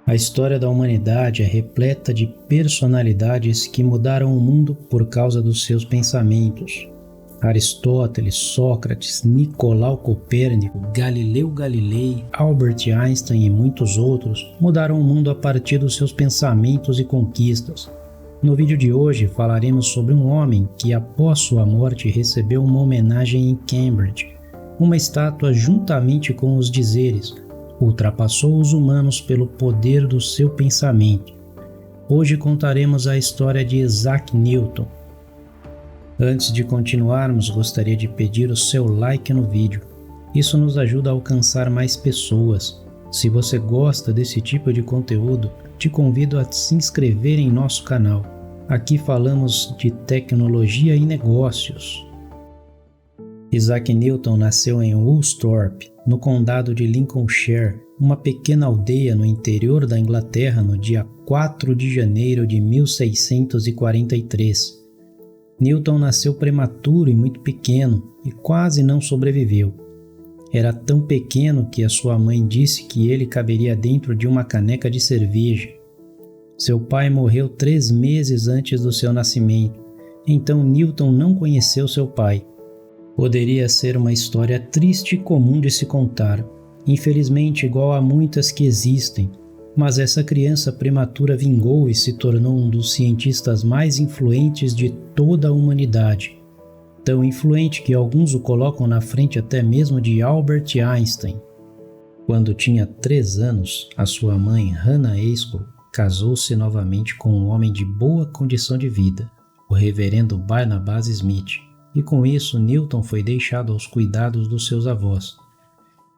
A história da humanidade é repleta de personalidades que mudaram o mundo por causa dos seus pensamentos. Aristóteles, Sócrates, Nicolau Copérnico, Galileu Galilei, Albert Einstein e muitos outros mudaram o mundo a partir dos seus pensamentos e conquistas. No vídeo de hoje falaremos sobre um homem que após sua morte recebeu uma homenagem em Cambridge, uma estátua juntamente com os dizeres: ultrapassou os humanos pelo poder do seu pensamento. Hoje contaremos a história de Isaac Newton. Antes de continuarmos, gostaria de pedir o seu like no vídeo. Isso nos ajuda a alcançar mais pessoas. Se você gosta desse tipo de conteúdo, te convido a se inscrever em nosso canal. Aqui falamos de tecnologia e negócios. Isaac Newton nasceu em Woolsthorpe, no condado de Lincolnshire, uma pequena aldeia no interior da Inglaterra no dia 4 de janeiro de 1643. Newton nasceu prematuro e muito pequeno e quase não sobreviveu. Era tão pequeno que a sua mãe disse que ele caberia dentro de uma caneca de cerveja. Seu pai morreu 3 meses antes do seu nascimento, então Newton não conheceu seu pai. Poderia ser uma história triste e comum de se contar, infelizmente igual a muitas que existem, mas essa criança prematura vingou e se tornou um dos cientistas mais influentes de toda a humanidade. Tão influente que alguns o colocam na frente até mesmo de Albert Einstein. Quando tinha 3 anos, a sua mãe, Hannah Aspel, casou-se novamente com um homem de boa condição de vida, o reverendo Barnabas Smith. E com isso Newton foi deixado aos cuidados dos seus avós.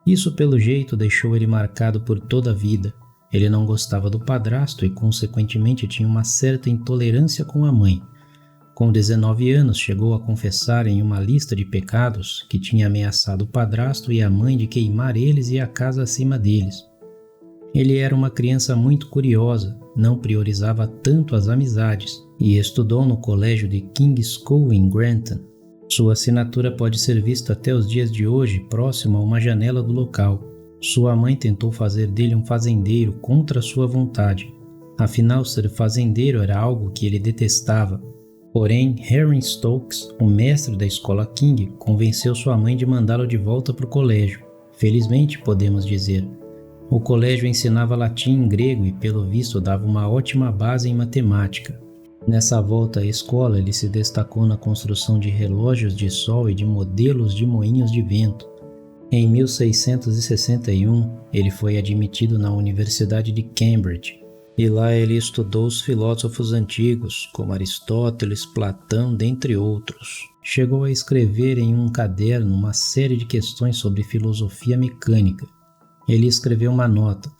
Isso pelo jeito deixou ele marcado por toda a vida. Ele não gostava do padrasto e consequentemente tinha uma certa intolerância com a mãe. Com 19 anos chegou a confessar em uma lista de pecados que tinha ameaçado o padrasto e a mãe de queimar eles e a casa acima deles. Ele era uma criança muito curiosa, não priorizava tanto as amizades e estudou no colégio de King's School em Grantham. Sua assinatura pode ser vista até os dias de hoje próximo a uma janela do local. Sua mãe tentou fazer dele um fazendeiro contra sua vontade. Afinal, ser fazendeiro era algo que ele detestava. Porém, Henry Stokes, o mestre da escola King, convenceu sua mãe de mandá-lo de volta para o colégio. Felizmente, podemos dizer. O colégio ensinava latim e grego e, pelo visto, dava uma ótima base em matemática. Nessa volta à escola, ele se destacou na construção de relógios de sol e de modelos de moinhos de vento. Em 1661, ele foi admitido na Universidade de Cambridge, e lá ele estudou os filósofos antigos, como Aristóteles, Platão, dentre outros. Chegou a escrever em um caderno uma série de questões sobre filosofia mecânica. Ele escreveu uma nota: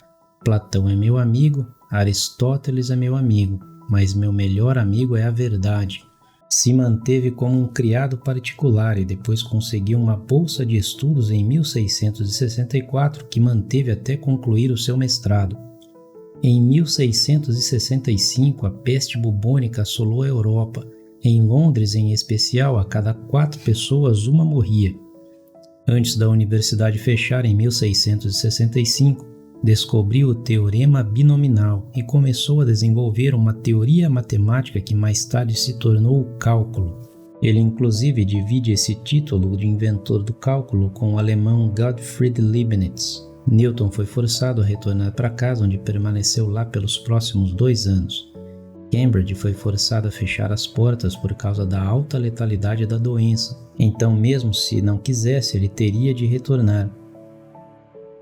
Platão é meu amigo, Aristóteles é meu amigo, mas meu melhor amigo é a verdade. Se manteve como um criado particular e depois conseguiu uma bolsa de estudos em 1664 que manteve até concluir o seu mestrado. Em 1665, a peste bubônica assolou a Europa. Em Londres, em especial, a cada 4 pessoas uma morria. Antes da universidade fechar em 1665, descobriu o teorema binominal e começou a desenvolver uma teoria matemática que mais tarde se tornou o cálculo. Ele inclusive divide esse título de inventor do cálculo com o alemão Gottfried Leibniz. Newton foi forçado a retornar para casa, onde permaneceu lá pelos próximos 2 anos. Cambridge foi forçado a fechar as portas por causa da alta letalidade da doença, então mesmo se não quisesse, ele teria de retornar.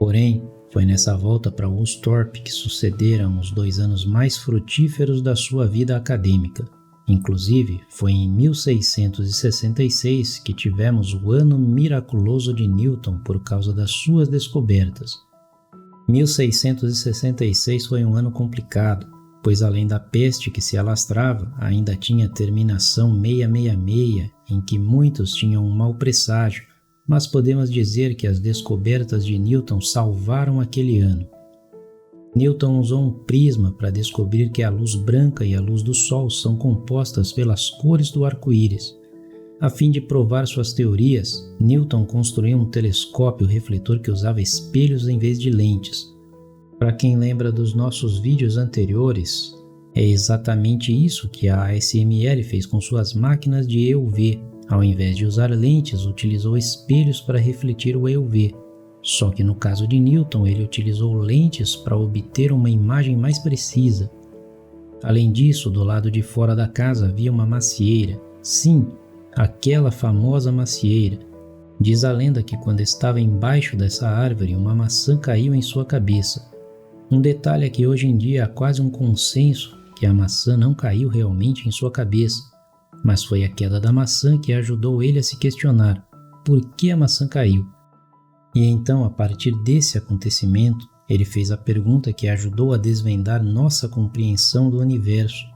Porém, foi nessa volta para Woolsthorpe que sucederam os 2 anos mais frutíferos da sua vida acadêmica. Inclusive, foi em 1666 que tivemos o ano miraculoso de Newton por causa das suas descobertas. 1666 foi um ano complicado, pois além da peste que se alastrava, ainda tinha a terminação 666, em que muitos tinham um mau presságio, mas podemos dizer que as descobertas de Newton salvaram aquele ano. Newton usou um prisma para descobrir que a luz branca e a luz do Sol são compostas pelas cores do arco-íris. A fim de provar suas teorias, Newton construiu um telescópio refletor que usava espelhos em vez de lentes. Para quem lembra dos nossos vídeos anteriores, é exatamente isso que a ASMR fez com suas máquinas de EUV. Ao invés de usar lentes, utilizou espelhos para refletir o EUV. Só que no caso de Newton, ele utilizou lentes para obter uma imagem mais precisa. Além disso, do lado de fora da casa havia uma macieira. Sim, aquela famosa macieira. Diz a lenda que quando estava embaixo dessa árvore, uma maçã caiu em sua cabeça. Um detalhe é que hoje em dia há quase um consenso que a maçã não caiu realmente em sua cabeça, mas foi a queda da maçã que ajudou ele a se questionar por que a maçã caiu. E então, a partir desse acontecimento, ele fez a pergunta que ajudou a desvendar nossa compreensão do universo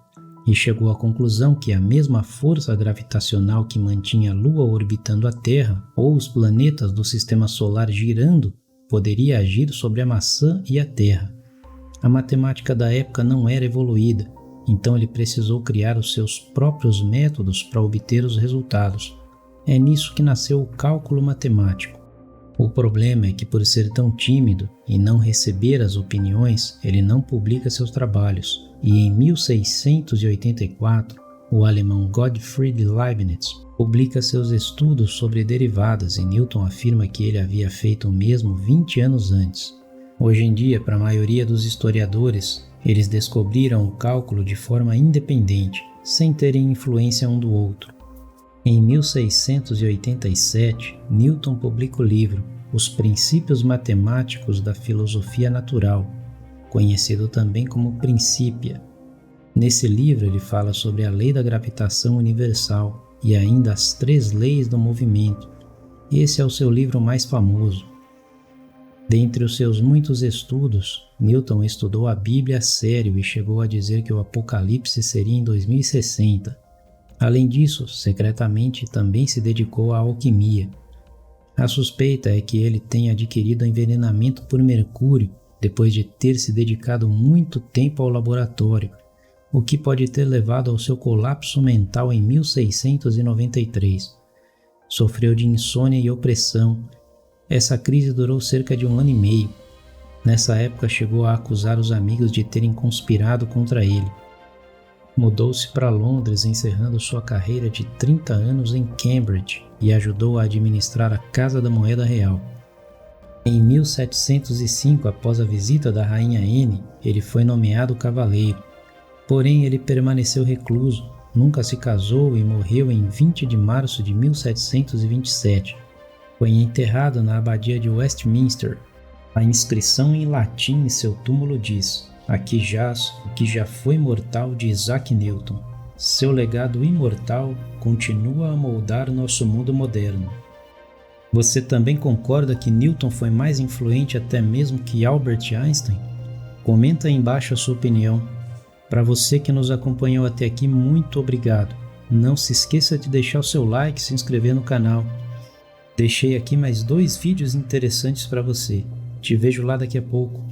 e chegou à conclusão que a mesma força gravitacional que mantinha a Lua orbitando a Terra ou os planetas do Sistema Solar girando poderia agir sobre a maçã e a Terra. A matemática da época não era evoluída, então ele precisou criar os seus próprios métodos para obter os resultados. É nisso que nasceu o cálculo matemático. O problema é que, por ser tão tímido e não receber as opiniões, ele não publica seus trabalhos. E em 1684, o alemão Gottfried Leibniz publica seus estudos sobre derivadas e Newton afirma que ele havia feito o mesmo 20 anos antes. Hoje em dia, para a maioria dos historiadores, eles descobriram o cálculo de forma independente, sem terem influência um do outro. Em 1687, Newton publica o livro Os Princípios Matemáticos da Filosofia Natural, conhecido também como Principia. Nesse livro ele fala sobre a lei da gravitação universal e ainda as 3 leis do movimento. Esse é o seu livro mais famoso. Dentre os seus muitos estudos, Newton estudou a Bíblia a sério e chegou a dizer que o Apocalipse seria em 2060. Além disso, secretamente também se dedicou à alquimia. A suspeita é que ele tenha adquirido envenenamento por mercúrio depois de ter se dedicado muito tempo ao laboratório, o que pode ter levado ao seu colapso mental em 1693. Sofreu de insônia e opressão. Essa crise durou cerca de 1 ano e meio. Nessa época chegou a acusar os amigos de terem conspirado contra ele. Mudou-se para Londres, encerrando sua carreira de 30 anos em Cambridge e ajudou a administrar a Casa da Moeda Real. Em 1705, após a visita da Rainha Anne, ele foi nomeado cavaleiro. Porém, ele permaneceu recluso, nunca se casou e morreu em 20 de março de 1727. Foi enterrado na abadia de Westminster. A inscrição em latim em seu túmulo diz: "Aqui jaz o que já foi mortal de Isaac Newton. Seu legado imortal continua a moldar nosso mundo moderno." Você também concorda que Newton foi mais influente até mesmo que Albert Einstein? Comenta aí embaixo a sua opinião. Para você que nos acompanhou até aqui, muito obrigado. Não se esqueça de deixar o seu like e se inscrever no canal. Deixei aqui mais 2 vídeos interessantes para você. Te vejo lá daqui a pouco.